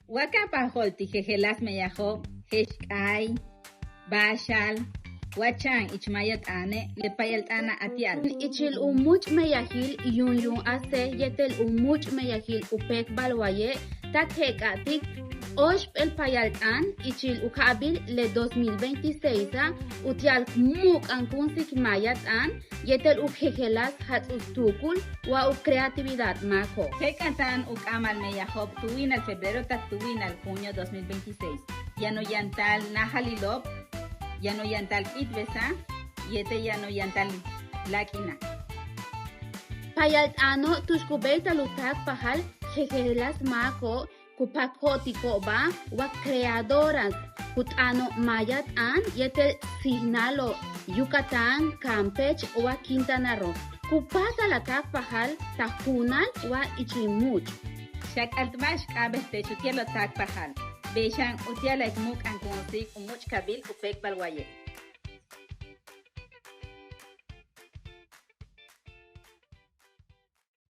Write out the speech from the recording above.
Wakapajolti jejelas meyajo, heshkai, bashal, wachan ichmayat ane, lepayalt ana atial. Ichil umuch meyahil yun ase yetel umuch meyahil upek balwaye tathekatik osh el payaltan ichil ukabil le 2026 utial muk ankun sikmayat an yetel ukhejelas hatustukul wa creatividad mako. Hekatan ukamal meyajob tuwin al febrero tuwin al junio 2026. Yano yantal nahalilop, yano yantal itbesa, yete yano yantal lakina. Payaltano tuskubeta lutak pahal jejelas mako kupakotiko ba wa creadoras kutano mayat an yetel signalo Yucatán, Campeche wa Quintana Roo. Kupata latak pahal tahunal wa ichimuch. Shak altmash kabeh techutielo tak pahal. Beshan utiala ikmuk ankonsik umuch kabil upek balwaye.